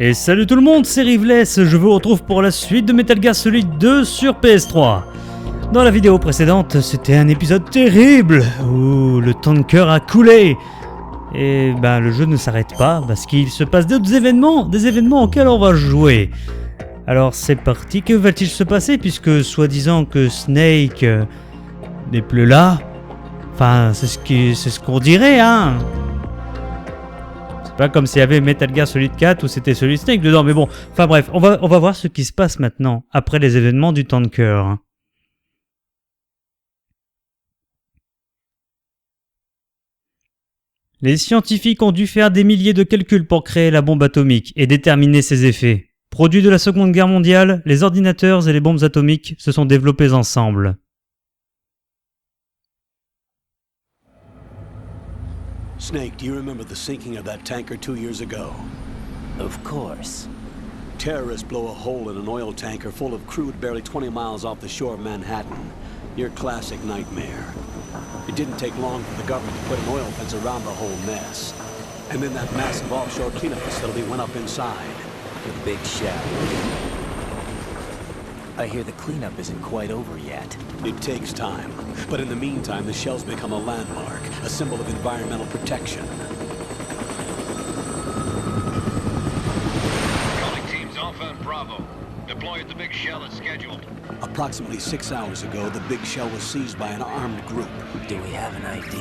Et salut tout le monde, c'est Riveless, je vous retrouve pour la suite de Metal Gear Solid 2 sur PS3. Dans la vidéo précédente, c'était un épisode terrible, où le tanker a coulé. Et le jeu ne s'arrête pas, parce qu'il se passe d'autres événements, des événements auxquels on va jouer. Alors c'est parti, que va-t-il se passer, puisque soi-disant que Snake n'est plus là. Enfin, c'est ce qu'on dirait, hein. C'est pas comme s'il y avait Metal Gear Solid 4 où c'était Solid Snake dedans, mais bon. Enfin bref, on va voir ce qui se passe maintenant, après les événements du tanker. Les scientifiques ont dû faire des milliers de calculs pour créer la bombe atomique et déterminer ses effets. Produit de la Seconde Guerre mondiale, les ordinateurs et les bombes atomiques se sont développés ensemble. Snake, do you remember the sinking of that tanker 2 years ago? Of course. Terrorists blow a hole in an oil tanker full of crude barely 20 miles off the shore of Manhattan. Your classic nightmare. It didn't take long for the government to put an oil fence around the whole mess. And then that massive offshore cleanup facility went up inside. The big shell. I hear the cleanup isn't quite over yet. It takes time. But in the meantime, the shell's become a landmark, a symbol of environmental protection. Calling teams Alpha and Bravo. Deploy at the big shell as scheduled. Approximately 6 hours ago, the big shell was seized by an armed group. Do we have an ID?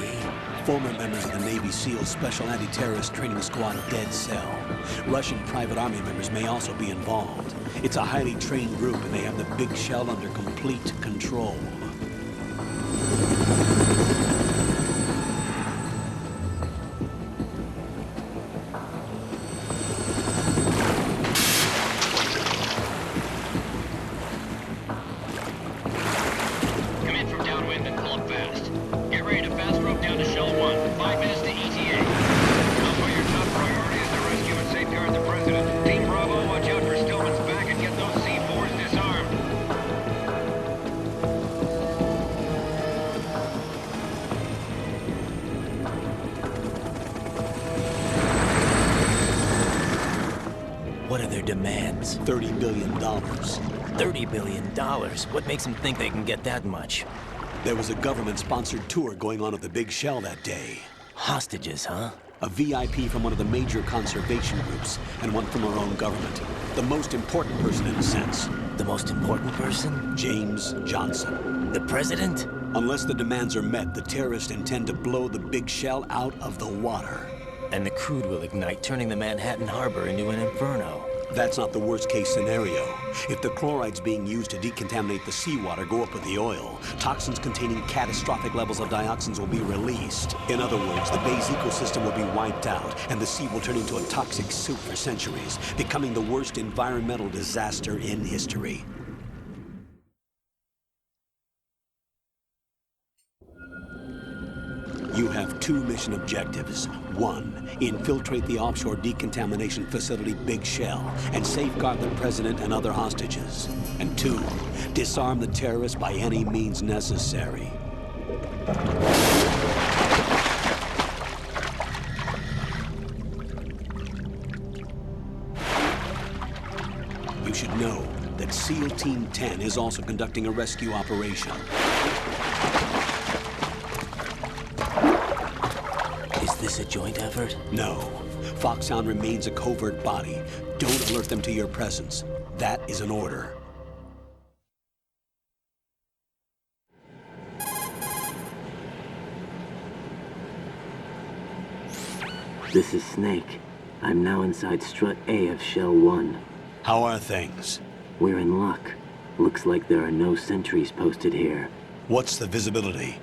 Former members of the Navy SEAL Special Anti-Terrorist Training Squad Dead Cell. Russian private army members may also be involved. It's a highly trained group and they have the big shell under complete control. Come in from downwind and pull up fast. Get ready to fast rope down to Shell 1. 5 minutes to ETA. Also, your top priority is to rescue and safeguard the President. Team Bravo, watch out for Stillman's back and get those C4s disarmed. What are their demands? $30 billion. $30 billion? What makes them think they can get that much? There was a government-sponsored tour going on at the big shell that day. Hostages, huh? A VIP from one of the major conservation groups, and one from our own government. The most important person in a sense. The most important person? James Johnson. The President? Unless the demands are met, the terrorists intend to blow the big shell out of the water. And the crude will ignite, turning the Manhattan Harbor into an inferno. That's not the worst-case scenario. If the chlorides being used to decontaminate the seawater go up with the oil, toxins containing catastrophic levels of dioxins will be released. In other words, the bay's ecosystem will be wiped out, and the sea will turn into a toxic soup for centuries, becoming the worst environmental disaster in history. You have 2 mission objectives. 1, infiltrate the offshore decontamination facility Big Shell and safeguard the President and other hostages. And 2, disarm the terrorists by any means necessary. You should know that SEAL Team 10 is also conducting a rescue operation. Is this a joint effort? No. Foxhound remains a covert body. Don't alert them to your presence. That is an order. This is Snake. I'm now inside Strut A of Shell 1. How are things? We're in luck. Looks like there are no sentries posted here. What's the visibility?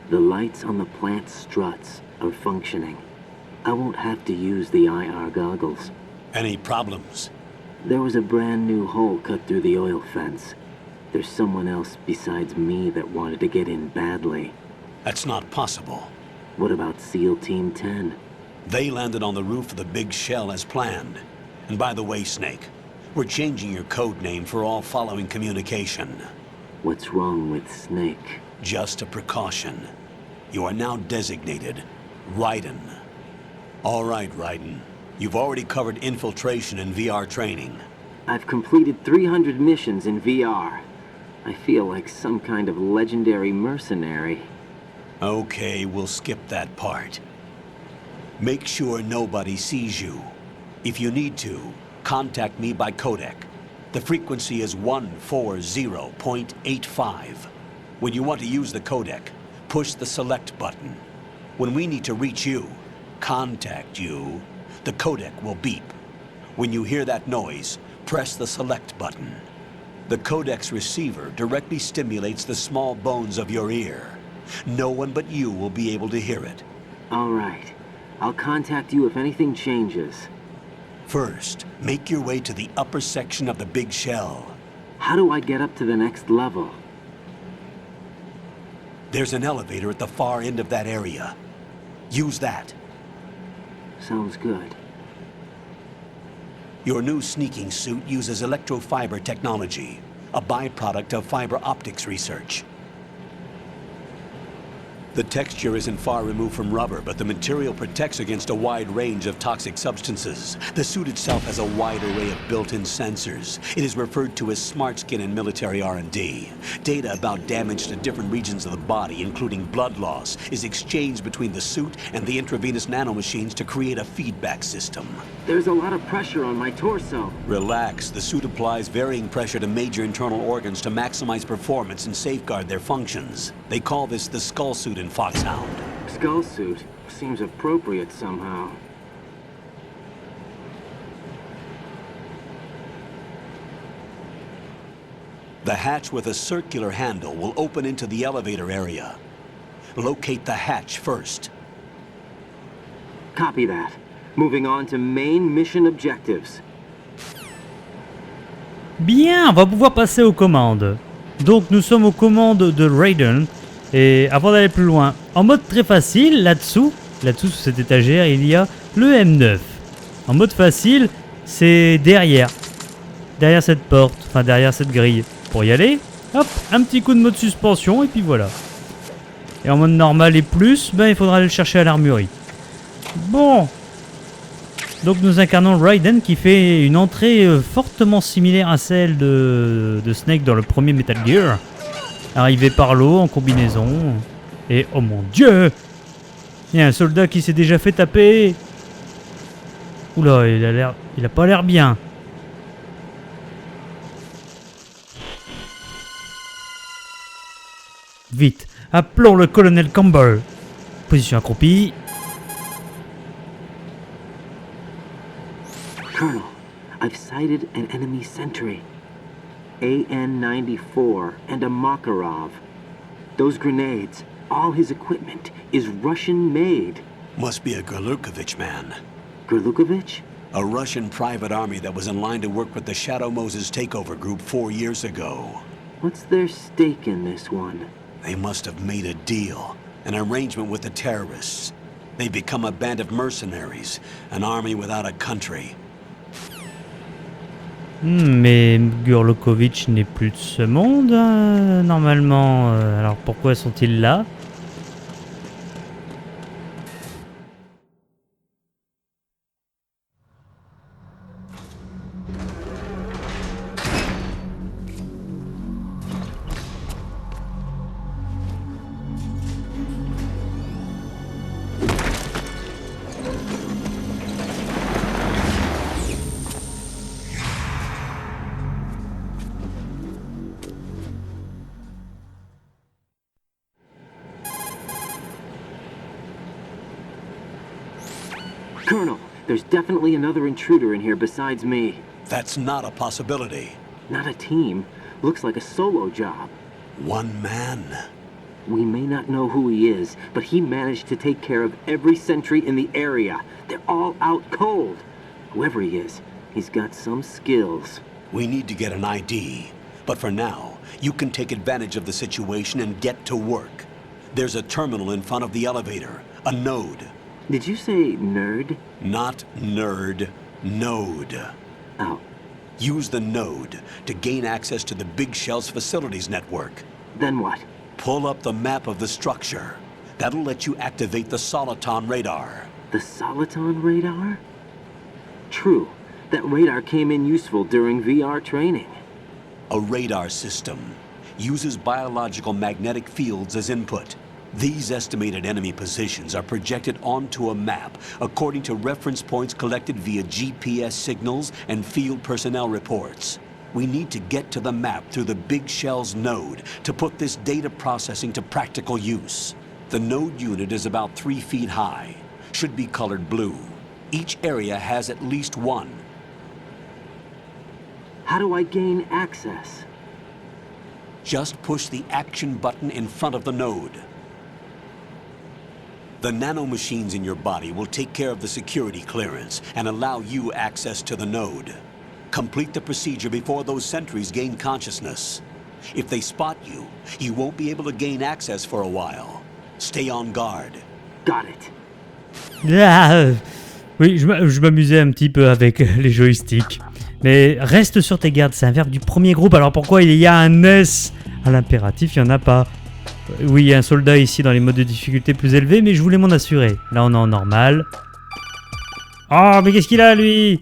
The lights on the plant struts are functioning. I won't have to use the IR goggles. Any problems? There was a brand new hole cut through the oil fence. There's someone else besides me that wanted to get in badly. That's not possible. What about SEAL Team 10? They landed on the roof of the big shell as planned. And by the way, Snake, we're changing your code name for all following communication. What's wrong with Snake? Just a precaution. You are now designated Raiden. All right, Raiden. You've already covered infiltration and VR training. I've completed 300 missions in VR. I feel like some kind of legendary mercenary. Okay, we'll skip that part. Make sure nobody sees you. If you need to, contact me by codec. The frequency is 140.85. When you want to use the codec, push the select button. When we need to reach you, contact you, the codec will beep. When you hear that noise, press the select button. The codec's receiver directly stimulates the small bones of your ear. No one but you will be able to hear it. All right. I'll contact you if anything changes. First, make your way to the upper section of the big shell. How do I get up to the next level? There's an elevator at the far end of that area. Use that. Sounds good. Your new sneaking suit uses electrofiber technology, a byproduct of fiber optics research. The texture isn't far removed from rubber, but the material protects against a wide range of toxic substances. The suit itself has a wide array of built-in sensors. It is referred to as smart skin in military R&D. Data about damage to different regions of the body, including blood loss, is exchanged between the suit and the intravenous nanomachines to create a feedback system. There's a lot of pressure on my torso. Relax. The suit applies varying pressure to major internal organs to maximize performance and safeguard their functions. They call this the skull suit in Foxhound. Skull suit seems appropriate somehow. The hatch with a circular handle will open into the elevator area. Locate the hatch first. Copy that. Moving on to main mission objectives. Bien, on va pouvoir passer aux commandes. Donc nous sommes aux commandes de Raiden. Et avant d'aller plus loin, en mode très facile, là-dessous sous cette étagère, il y a le M9. En mode facile, c'est derrière cette porte, enfin derrière cette grille. Pour y aller, hop, un petit coup de mode suspension et puis voilà. Et en mode normal et plus, ben il faudra aller le chercher à l'armurerie. Bon. Donc nous incarnons Raiden qui fait une entrée fortement similaire à celle de Snake dans le premier Metal Gear. Arrivé par l'eau en combinaison. Et oh mon dieu! Il y a un soldat qui s'est déjà fait taper. Oula, il a pas l'air bien. Vite, appelons le colonel Campbell. Position accroupie. Colonel, I've sighted an enemy sentry. AN-94 and a Makarov. Those grenades, all his equipment, is Russian-made. Must be a Gerlukovich man. Gerlukovich? A Russian private army that was in line to work with the Shadow Moses takeover group 4 years ago. What's their stake in this one? They must have made a deal, an arrangement with the terrorists. They've become a band of mercenaries, an army without a country. Mais Gurlukovich n'est plus de ce monde, normalement. Alors pourquoi sont-ils là? Colonel, there's definitely another intruder in here besides me. That's not a possibility. Not a team. Looks like a solo job. One man. We may not know who he is, but he managed to take care of every sentry in the area. They're all out cold. Whoever he is, he's got some skills. We need to get an ID. But for now, you can take advantage of the situation and get to work. There's a terminal in front of the elevator. A node. Did you say nerd? Not nerd. Node. Oh. Use the node to gain access to the Big Shell's facilities network. Then what? Pull up the map of the structure. That'll let you activate the Soliton radar. The Soliton radar? true. That radar came in useful during VR training. A radar system uses biological magnetic fields as input. These estimated enemy positions are projected onto a map according to reference points collected via GPS signals and field personnel reports. We need to get to the map through the Big Shell's node to put this data processing to practical use. The node unit is about 3 feet high, should be colored blue. Each area has at least one. How do I gain access? Just push the action button in front of the node. The nanomachines in your body will take care of the security clearance and allow you access to the node. Complete the procedure before those sentries gain consciousness. If they spot you, you won't be able to gain access for a while. Stay on guard. Got it. Ah, oui, je m'amusais un petit peu avec les joysticks. Mais reste sur tes gardes, c'est un verbe du premier groupe. Alors pourquoi il y a un S à l'impératif, il n'y en a pas? Oui, il y a un soldat ici dans les modes de difficulté plus élevés, mais je voulais m'en assurer. Là, on est en normal. Oh, mais qu'est-ce qu'il a, lui?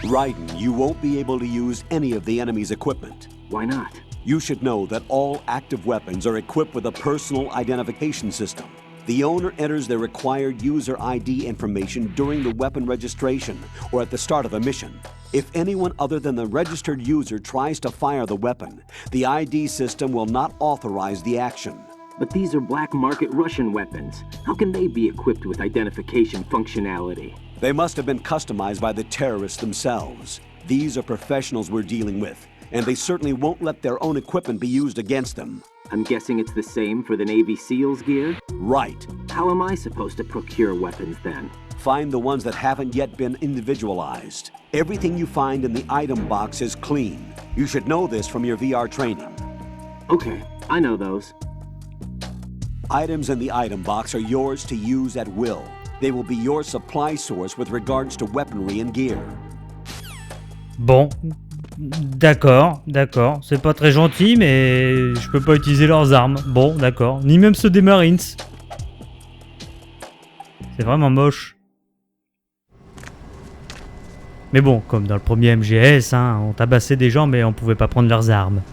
Raiden, you won't be able to use any of the enemy's equipment. Why not? You should know that all active weapons are equipped with a personal identification system. The owner enters their required user ID information during the weapon registration or at the start of a mission. If anyone other than the registered user tries to fire the weapon, the ID system will not authorize the action. But these are black market Russian weapons. How can they be equipped with identification functionality? They must have been customized by the terrorists themselves. These are professionals we're dealing with, and they certainly won't let their own equipment be used against them. I'm guessing it's the same for the Navy SEALs gear? Right. How am I supposed to procure weapons then? Find the ones that haven't yet been individualized. Everything you find in the item box is clean. You should know this from your VR training. Okay, I know those. Items in the item box are yours to use at will. They will be your supply source with regards to weaponry and gear. Bon, d'accord. C'est pas très gentil, mais je peux pas utiliser leurs armes. Bon, d'accord. Ni même ceux des Marines. C'est vraiment moche. Mais bon, comme dans le premier MGS, hein, on tabassait des gens, mais on pouvait pas prendre leurs armes.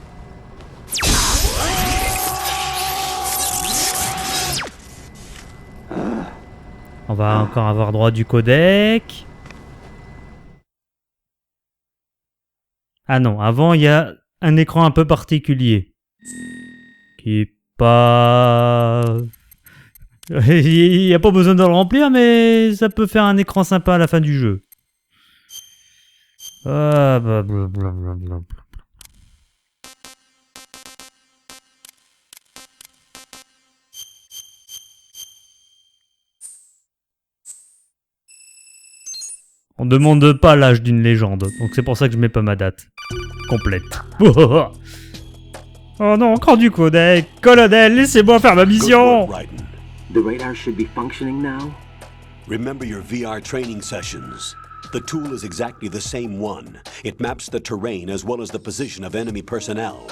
On va encore avoir droit du codec. Ah non, avant il y a un écran un peu particulier. Qui est pas... Il n'y a pas besoin de le remplir, mais ça peut faire un écran sympa à la fin du jeu. Ah, blablabla. On demande pas l'âge d'une légende, donc c'est pour ça que je mets pas ma date complète. Oh non, encore du codec. Colonel, laissez-moi faire ma mission. Good work, Raiden. The radar should be functioning now? Remember your VR training sessions. The tool is exactly the same one. It maps the terrain as well as the position of enemy personnel.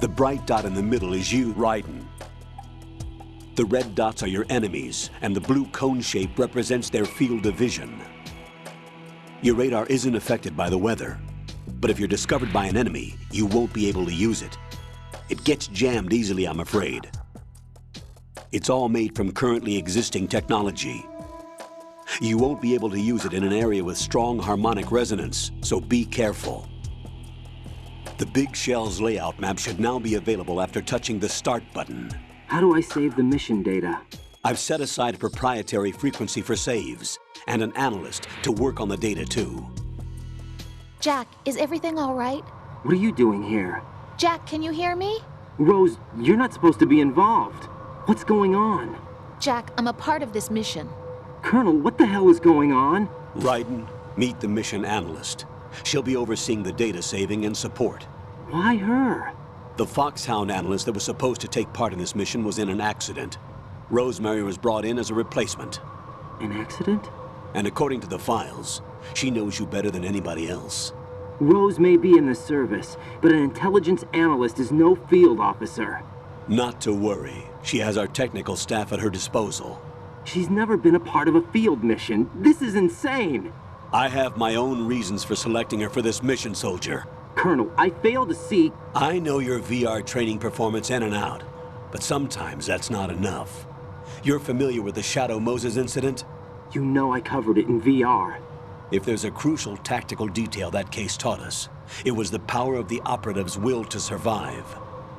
The bright dot in the middle is you, Raiden. The red dots are your enemies, and the blue cone shape represents their field of vision. Your radar isn't affected by the weather, but if you're discovered by an enemy, you won't be able to use it. It gets jammed easily, I'm afraid. It's all made from currently existing technology. You won't be able to use it in an area with strong harmonic resonance, so be careful. The Big Shell's layout map should now be available after touching the Start button. How do I save the mission data? I've set aside a proprietary frequency for saves, and an analyst to work on the data too. Jack, is everything all right? What are you doing here? Jack, can you hear me? Rose, you're not supposed to be involved. What's going on? Jack, I'm a part of this mission. Colonel, what the hell is going on? Raiden, meet the mission analyst. She'll be overseeing the data saving and support. Why her? The Foxhound analyst that was supposed to take part in this mission was in an accident. Rosemary was brought in as a replacement. An accident? And according to the files, she knows you better than anybody else. Rose may be in the service, but an intelligence analyst is no field officer. Not to worry. She has our technical staff at her disposal. She's never been a part of a field mission. This is insane! I have my own reasons for selecting her for this mission, soldier. Colonel, I fail to see... I know your VR training performance in and out, but sometimes that's not enough. You're familiar with the Shadow Moses incident? You know I covered it in VR. If there's a crucial tactical detail that case taught us, it was the power of the operative's will to survive.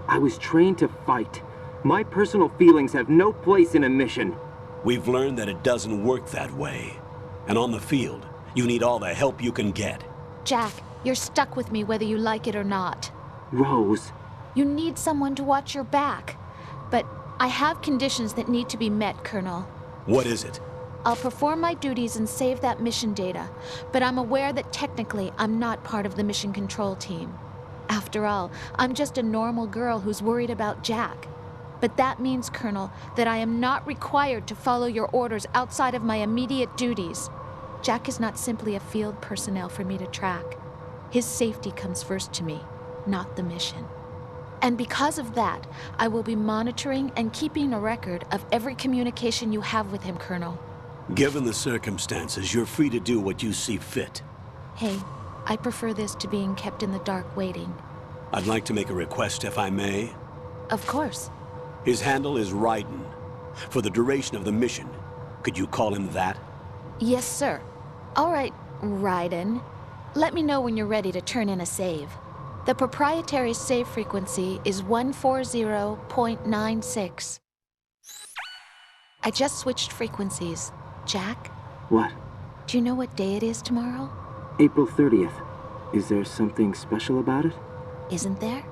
I was trained to fight. My personal feelings have no place in a mission. We've learned that it doesn't work that way. And on the field, you need all the help you can get. Jack, you're stuck with me whether you like it or not. Rose, You need someone to watch your back. But I have conditions that need to be met, Colonel. What is it? I'll perform my duties and save that mission data, but I'm aware that technically I'm not part of the mission control team. After all, I'm just a normal girl who's worried about Jack. But that means, Colonel, that I am not required to follow your orders outside of my immediate duties. Jack is not simply a field personnel for me to track. His safety comes first to me, not the mission. And because of that, I will be monitoring and keeping a record of every communication you have with him, Colonel. Given the circumstances, you're free to do what you see fit. Hey, I prefer this to being kept in the dark waiting. I'd like to make a request, if I may. Of course. His handle is Raiden. For the duration of the mission, could you call him that? Yes, sir. All right, Raiden. Let me know when you're ready to turn in a save. The proprietary save frequency is 140.96. I just switched frequencies. Jack, what? do you know what day it is tomorrow? April 30th. Is there something special about it? Isn't there?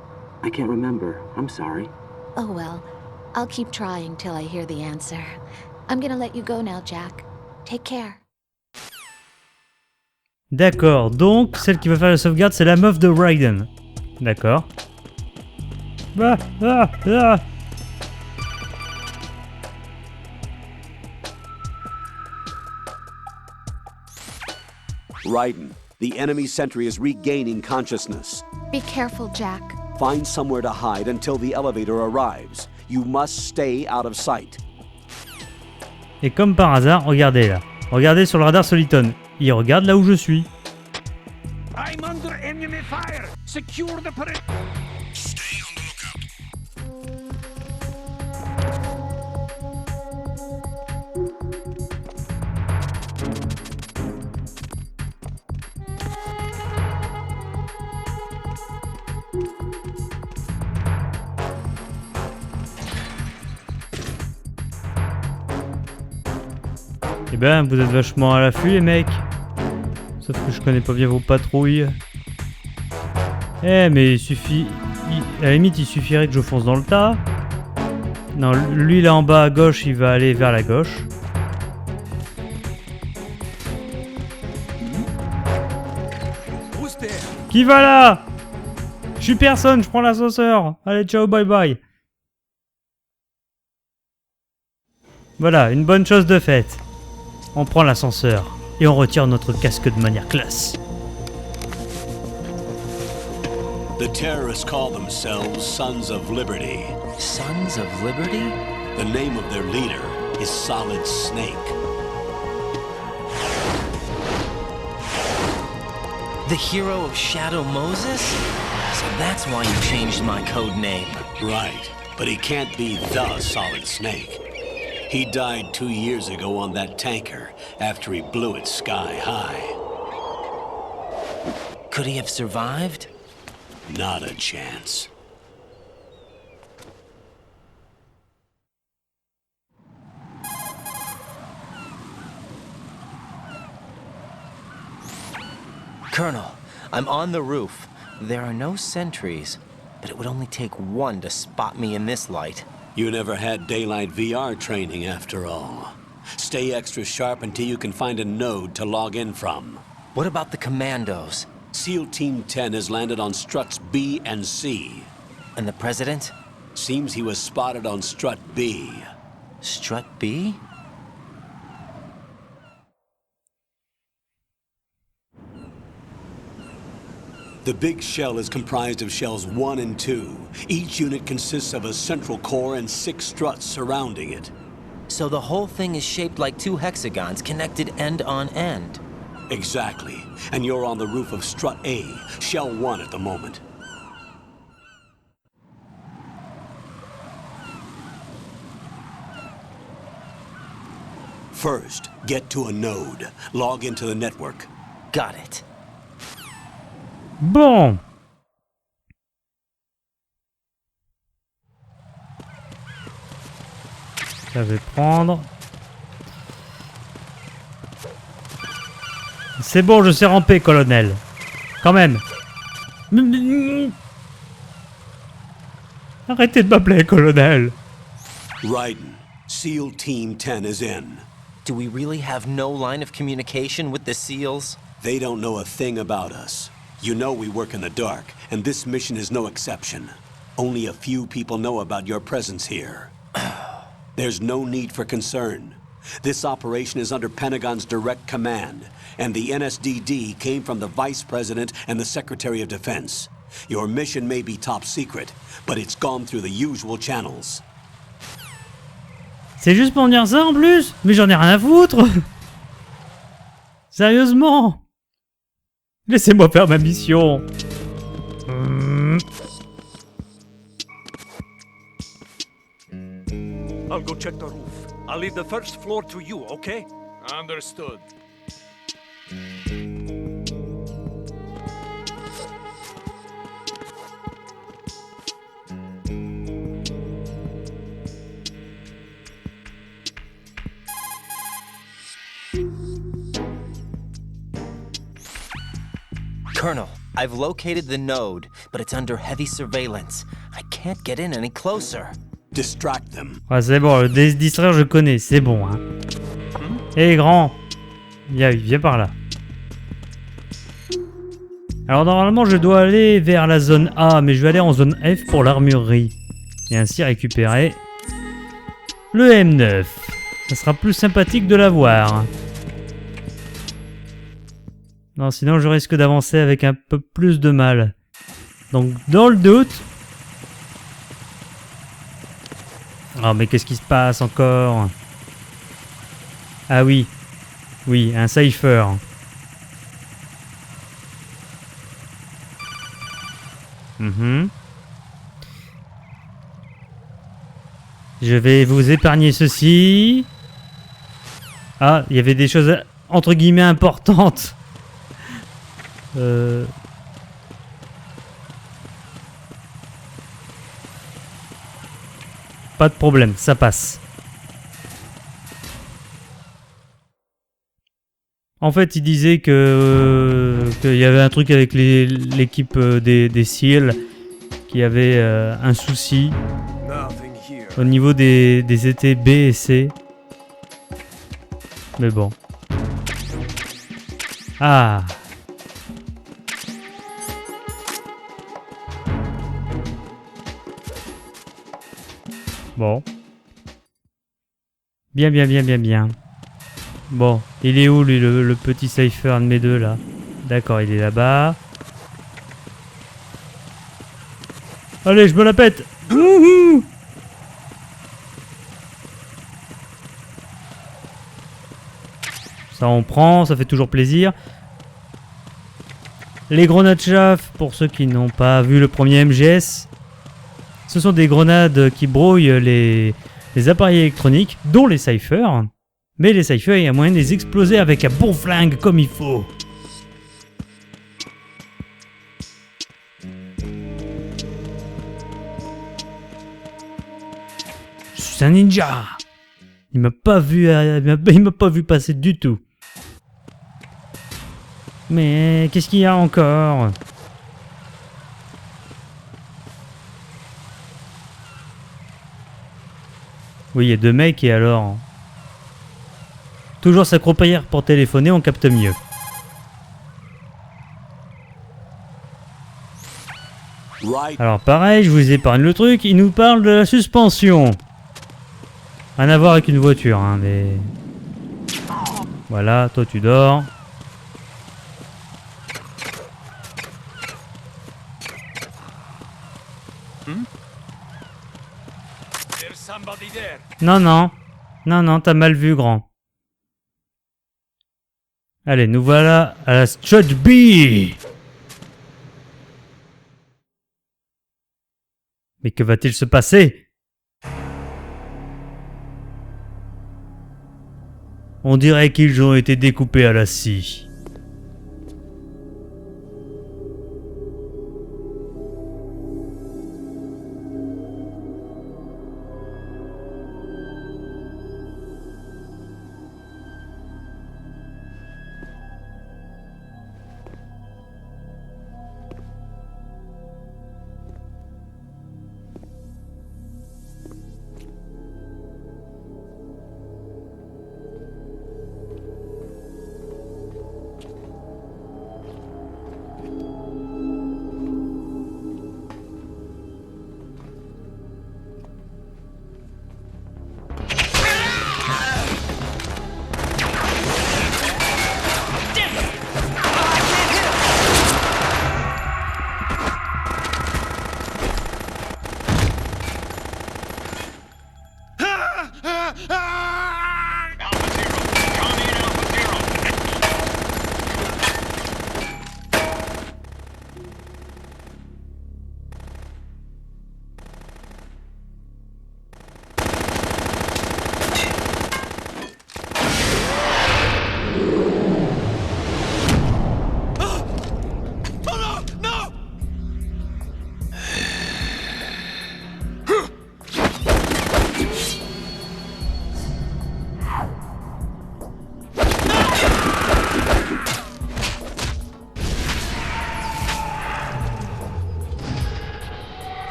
I can't remember. I'm sorry. Oh well, I'll keep trying till I hear the answer. I'm gonna let you go now, Jack. Take care. D'accord, donc celle qui va faire la sauvegarde, c'est la meuf de Raiden. D'accord. Ah, ah, ah. Raiden, the enemy sentry is regaining consciousness. Be careful, Jack. Find somewhere to hide until the elevator arrives. You must stay out of sight. Et comme par hasard, regardez là. Regardez sur le radar Soliton. Il regarde là où je suis. I'm under enemy fire. Secure the perimeter. Stay on the lookout. Eh ben, vous êtes vachement à l'affût les mecs. Sauf que je connais pas bien vos patrouilles. Eh mais il suffit... à la limite il suffirait que je fonce dans le tas. Non, lui là en bas à gauche, il va aller vers la gauche. Qui va là? Je suis personne, je prends l'ascenseur. Allez, ciao, bye bye. Voilà, une bonne chose de faite. On prend l'ascenseur et on retire notre casque de manière classe. The terrorists call themselves Sons of Liberty. Sons of Liberty? The name of their leader is Solid Snake. The hero of Shadow Moses? So that's why you changed my code name. Right, but he can't be the Solid Snake. He died 2 years ago on that tanker after he blew it sky high. Could he have survived? Not a chance. Colonel, I'm on the roof. There are no sentries, but it would only take one to spot me in this light. You never had daylight VR training after all. Stay extra sharp until you can find a node to log in from. What about the commandos? SEAL Team 10 has landed on struts B and C. And the president? Seems he was spotted on strut B. Strut B? The big shell is comprised of shells 1 and 2. Each unit consists of a central core and 6 struts surrounding it. So the whole thing is shaped like 2 hexagons connected end on end. Exactly. And you're on the roof of strut A, shell 1 at the moment. First, get to a node. Log into the network. Got it. Bon. Ça je vais prendre. C'est bon, je sais ramper, colonel. Quand même. Arrêtez de m'appeler, colonel. Raiden, SEAL Team 10 is in. Do we really have no line of communication with the SEALs? They don't know a thing about us. You know we work in the dark, and this mission is no exception. Only a few people know about your presence here. There's no need for concern. This operation is under Pentagon's direct command, and the NSDD came from the Vice President and the Secretary of Defense. Your mission may be top secret, but it's gone through the usual channels. C'est juste pour me dire ça en plus? Mais j'en ai rien à foutre. Sérieusement. Laissez-moi faire ma mission. I'll go check the roof. I'll leave the first floor to you, okay? Understood. Colonel, I've located the node, but it's under heavy surveillance. I can't get in any closer. Distract them. Ouais, c'est bon, le distraire je connais, c'est bon. Hein. Hé, grand. Viens par là. Alors normalement je dois aller vers la zone A, mais je vais aller en zone F pour l'armurerie. Et ainsi récupérer le M9. Ça sera plus sympathique de l'avoir. Non, sinon je risque d'avancer avec un peu plus de mal. Donc dans le doute... Oh mais qu'est-ce qui se passe encore? Ah oui. Oui, un cipher. Je vais vous épargner ceci. Ah, il y avait des choses entre guillemets importantes. Pas de problème, ça passe. En fait, il disait que qu'il y avait un truc avec l'équipe des SEAL qui avait un souci au niveau des étés B et C. Mais bon. Ah. Bon. Bien. Bon, il est où lui, le petit cipher, un de mes deux là? D'accord, il est là-bas. Allez, je me la pète. Wouhou! Ça on prend, ça fait toujours plaisir. Les grenades chaff, pour ceux qui n'ont pas vu le premier MGS, ce sont des grenades qui brouillent les appareils électroniques, dont les cyphers. Mais les cyphers, il y a moyen de les exploser avec un bon flingue comme il faut. Je suis un ninja. Il m'a pas vu passer du tout. Mais qu'est-ce qu'il y a encore? Oui, il y a deux mecs et alors... Toujours s'accroupir pour téléphoner, on capte mieux. Alors pareil, je vous épargne le truc, il nous parle de la suspension. Rien à voir avec une voiture, hein, mais... Voilà, toi tu dors. somebody there. Non, non. Non, non, t'as mal vu, grand. Allez, nous voilà à la Stretch B. Mais que va-t-il se passer? On dirait qu'ils ont été découpés à la scie.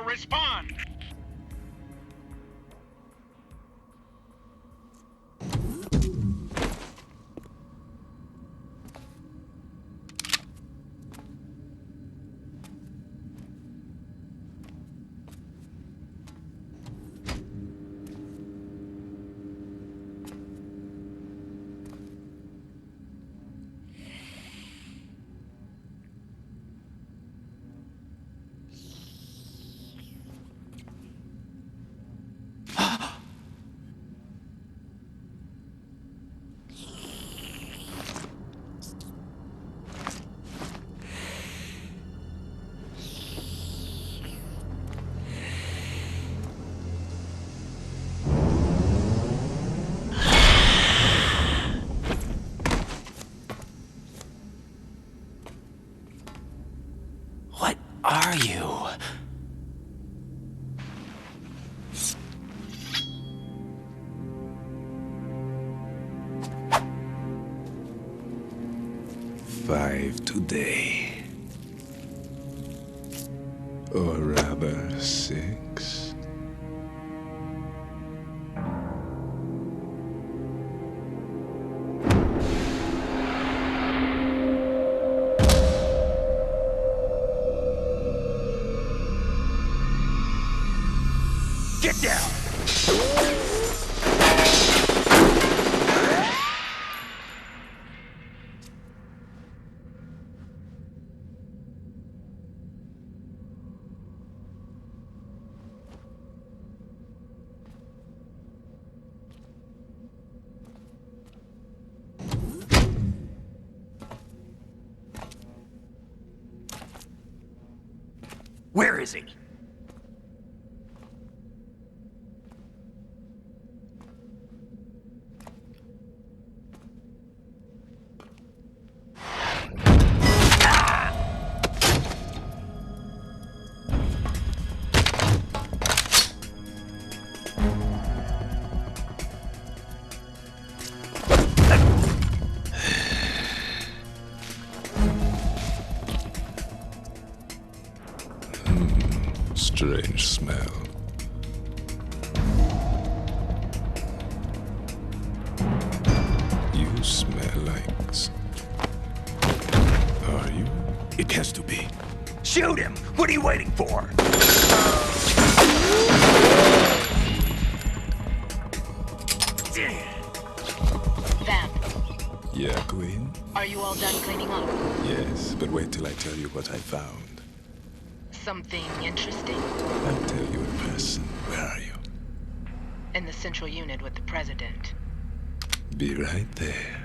Respond! Are you? Five today. Or rather, 6. Get down! Where is he? Strange smell. Shoot him! What are you waiting for? Vamp, Yeah, Queen? are you all done cleaning up? Yes, but wait till I tell you what I found. Something interesting? I'll tell you in person. Where are you? In the central unit with the president. Be right there.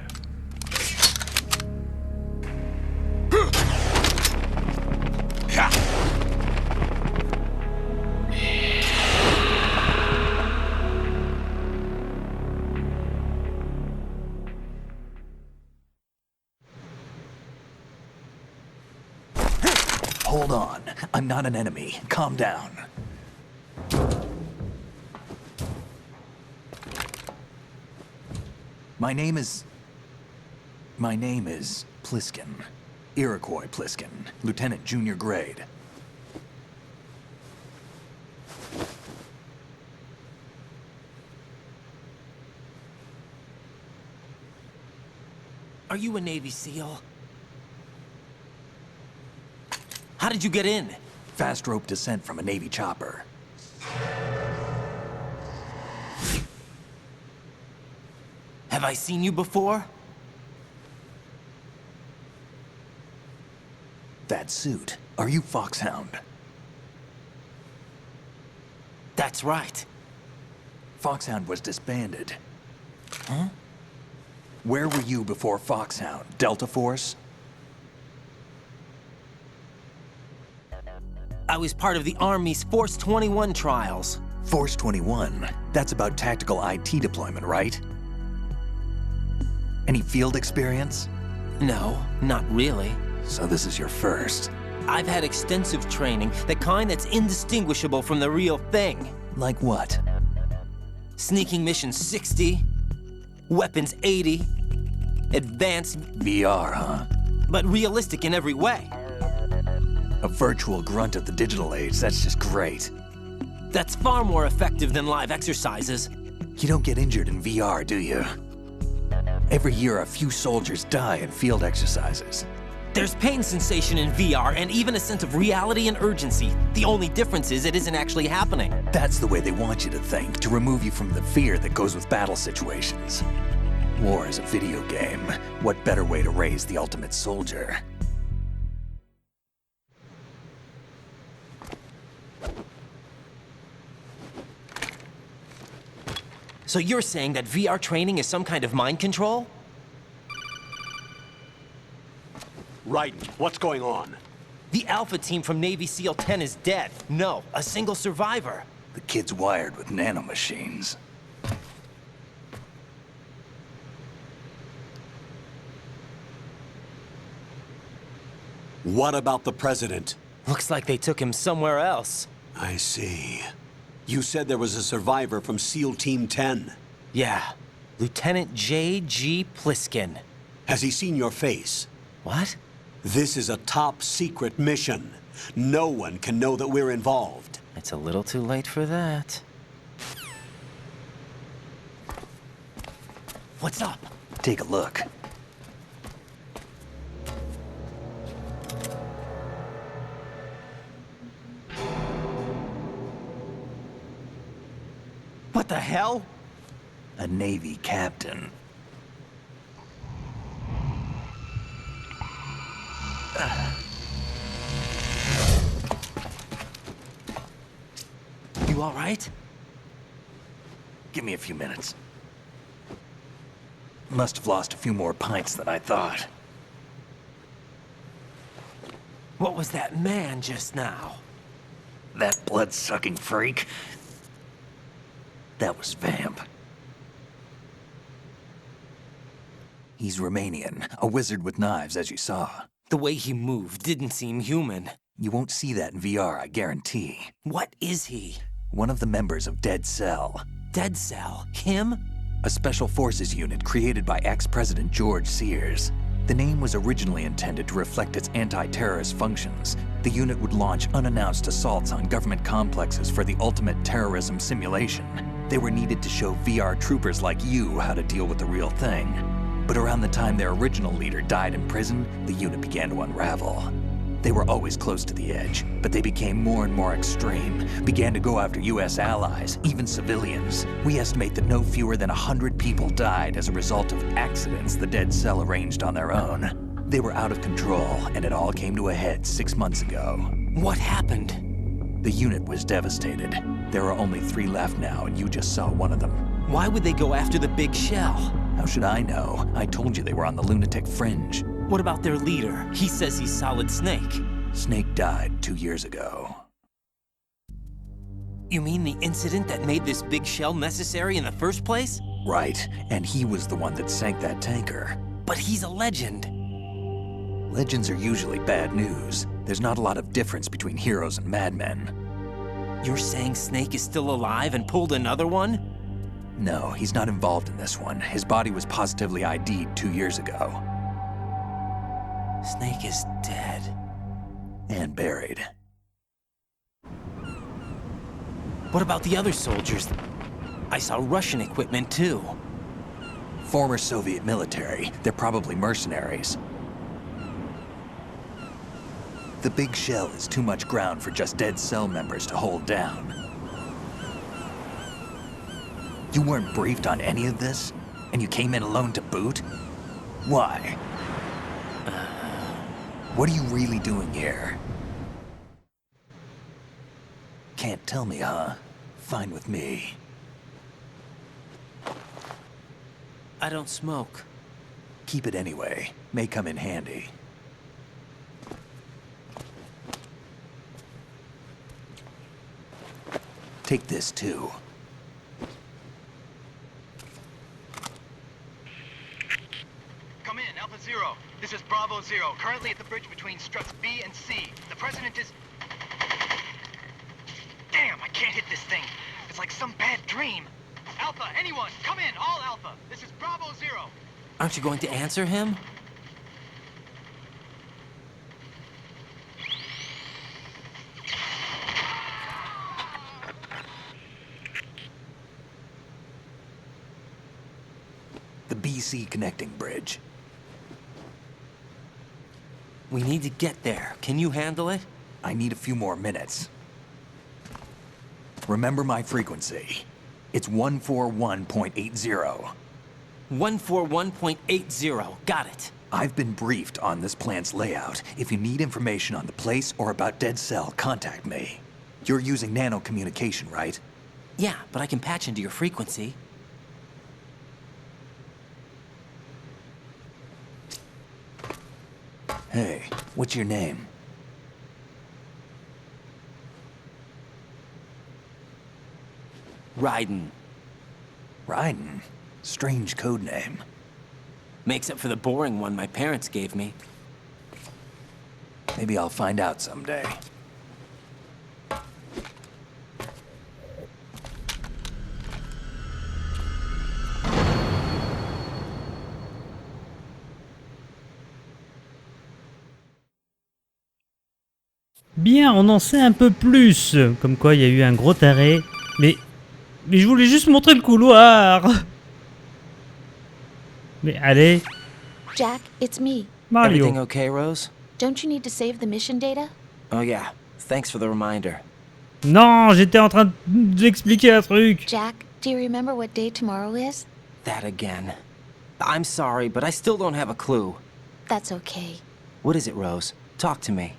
Hold on. I'm not an enemy. Calm down. My name is Pliskin. Iroquois Pliskin, Lieutenant Junior Grade. Are you a Navy SEAL? How did you get in? Fast rope descent from a Navy chopper. Have I seen you before? That suit. Are you Foxhound? That's right. Foxhound was disbanded. Huh? Where were you before Foxhound? Delta Force? I was part of the Army's Force 21 trials. Force 21? That's about tactical IT deployment, right? Any field experience? No, not really. So this is your first. I've had extensive training, the kind that's indistinguishable from the real thing. Like what? Sneaking mission 60, weapons 80, advanced... VR, huh? But realistic in every way. A virtual grunt of the digital age, that's just great. That's far more effective than live exercises. You don't get injured in VR, do you? Every year, a few soldiers die in field exercises. There's pain sensation in VR and even a sense of reality and urgency. The only difference is it isn't actually happening. That's the way they want you to think, to remove you from the fear that goes with battle situations. War is a video game. What better way to raise the ultimate soldier? So you're saying that VR training is some kind of mind control? Raiden, what's going on? The Alpha team from Navy SEAL 10 is dead. No, a single survivor. The kid's wired with nanomachines. What about the president? Looks like they took him somewhere else. I see. You said there was a survivor from SEAL Team 10. Yeah, Lieutenant J.G. Pliskin. Has he seen your face? What? This is a top secret mission. No one can know that we're involved. It's a little too late for that. What's up? Take a look. What the hell? A Navy captain. You all right? Give me a few minutes. Must have lost a few more pints than I thought. What was that man just now? That blood-sucking freak? That was Vamp. He's Romanian, a wizard with knives, as you saw. The way he moved didn't seem human. You won't see that in VR, I guarantee. What is he? One of the members of Dead Cell. Dead Cell? Him? A special forces unit created by ex-President George Sears. The name was originally intended to reflect its anti-terrorist functions. The unit would launch unannounced assaults on government complexes for the ultimate terrorism simulation. They were needed to show VR troopers like you how to deal with the real thing. But around the time their original leader died in prison, the unit began to unravel. They were always close to the edge, but they became more and more extreme, began to go after US allies, even civilians. We estimate that no fewer than 100 people died as a result of accidents the Dead Cell arranged on their own. They were out of control, and it all came to a head 6 months ago. What happened? The unit was devastated. There are only 3 left now, and you just saw one of them. Why would they go after the big shell? How should I know? I told you they were on the lunatic fringe. What about their leader? He says he's Solid Snake. Snake died 2 years ago. You mean the incident that made this big shell necessary in the first place? Right, and he was the one that sank that tanker. But he's a legend. Legends are usually bad news. There's not a lot of difference between heroes and madmen. You're saying Snake is still alive and pulled another one? No, he's not involved in this one. His body was positively ID'd 2 years ago. Snake is dead. And buried. What about the other soldiers? I saw Russian equipment too. Former Soviet military. They're probably mercenaries. The big shell is too much ground for just Dead Cell members to hold down. You weren't briefed on any of this? And you came in alone to boot? Why? What are you really doing here? Can't tell me, huh? Fine with me. I don't smoke. Keep it anyway. May come in handy. Take this too. Come in, Alpha Zero. This is Bravo Zero, currently at the bridge between struts B and C. The President is... Damn, I can't hit this thing. It's like some bad dream. Alpha, anyone, come in, all Alpha. This is Bravo Zero. Aren't you going to answer him? The BC connecting bridge. We need to get there. Can you handle it? I need a few more minutes. Remember my frequency. It's 141.80. 141.80. Got it. I've been briefed on this plant's layout. If you need information on the place or about Dead Cell, contact me. You're using nano communication, right? Yeah, but I can patch into your frequency. Hey, what's your name? Raiden. Raiden? Strange code name. Makes up for the boring one my parents gave me. Maybe I'll find out someday. Bien, on en sait un peu plus. Comme quoi, il y a eu un gros taré. Mais je voulais juste montrer le couloir. Mais allez. Jack, it's me. Mario. Everything okay, Rose? Don't you need to save the mission data? Oh yeah. Thanks for the reminder. Non, j'étais en train d'expliquer un truc. Jack, do you remember what day tomorrow is? That again. I'm sorry, but I still don't have a clue. That's okay. What is it, Rose? Talk to me.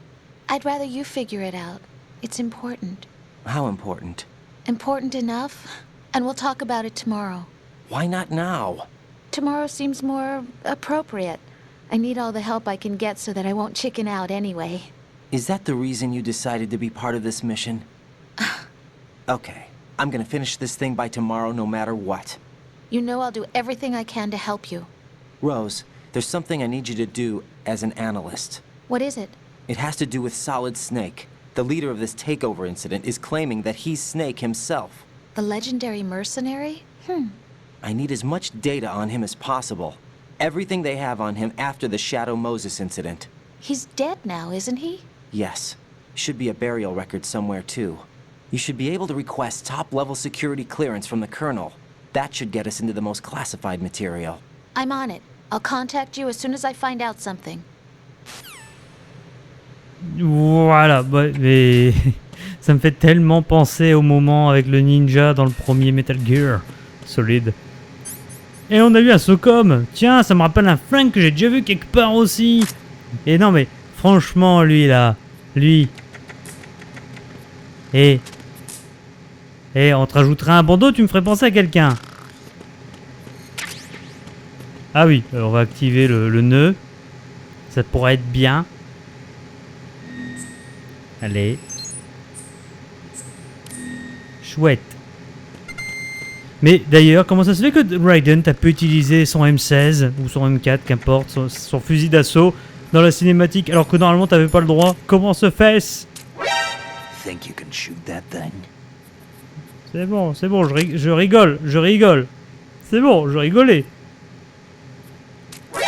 I'd rather you figure it out. It's important. How important? Important enough, and we'll talk about it tomorrow. Why not now? Tomorrow seems more appropriate. I need all the help I can get so that I won't chicken out anyway. Is that the reason you decided to be part of this mission? Okay, I'm gonna finish this thing by tomorrow no matter what. You know I'll do everything I can to help you. Rose, there's something I need you to do as an analyst. What is it? It has to do with Solid Snake. The leader of this takeover incident is claiming that he's Snake himself. The legendary mercenary? I need as much data on him as possible. Everything they have on him after the Shadow Moses incident. He's dead now, isn't he? Yes. Should be a burial record somewhere, too. You should be able to request top-level security clearance from the Colonel. That should get us into the most classified material. I'm on it. I'll contact you as soon as I find out something. Voilà, bah, mais ça me fait tellement penser au moment avec le ninja dans le premier Metal Gear Solid. Et on a eu un SOCOM. Tiens, ça me rappelle un flingue que j'ai déjà vu quelque part aussi. Et non mais, franchement, lui là, lui. Et on te rajouterait un bandeau, tu me ferais penser à quelqu'un. Ah oui, alors on va activer le nœud. Ça pourrait être bien. Allez. Chouette. Mais d'ailleurs, comment ça se fait que Raiden t'a pu utiliser son M16 ou son M4, qu'importe, son fusil d'assaut dans la cinématique alors que normalement t'avais pas le droit? Comment se fait-ce? Think you can shoot that thing? C'est bon, je rigole. C'est bon, je rigolais. I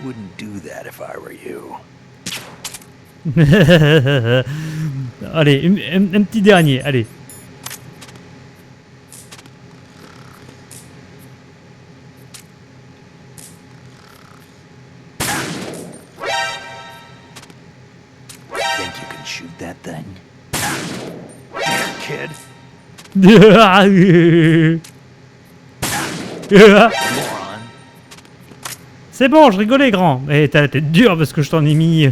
wouldn't do that if I were you. Allez, un petit dernier, allez. Think you can shoot that thing? Damn, kid. Moron. C'est bon, je rigolais, grand. Mais t'as la tête dure parce que je t'en ai mis...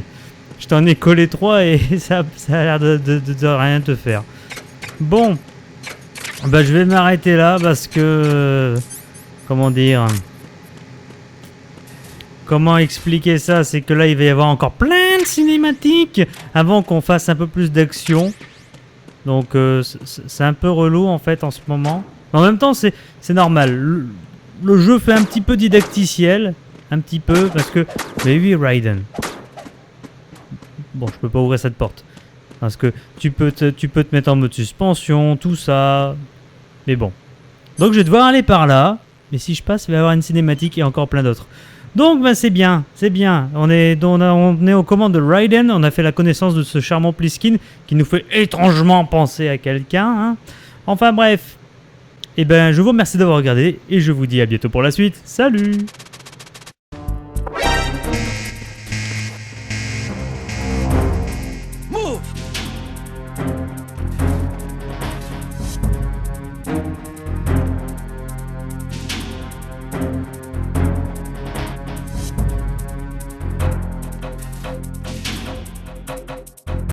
Je t'en ai collé 3 et ça a l'air de rien te faire. Bon. Bah je vais m'arrêter là parce que... Comment dire... Comment expliquer ça? C'est que là il va y avoir encore plein de cinématiques avant qu'on fasse un peu plus d'action. Donc c'est un peu relou en fait en ce moment. En même temps c'est normal. Le jeu fait un petit peu didacticiel. Un petit peu parce que... Mais oui, Raiden. Bon, je peux pas ouvrir cette porte. Parce que tu peux te mettre en mode suspension, tout ça. Mais bon. Donc je vais devoir aller par là. Mais si je passe, il va y avoir une cinématique et encore plein d'autres. Donc bah, c'est bien, c'est bien. On est aux commandes de Raiden. On a fait la connaissance de ce charmant Pliskin qui nous fait étrangement penser à quelqu'un. Hein. Enfin bref. Et ben je vous remercie d'avoir regardé et je vous dis à bientôt pour la suite. Salut!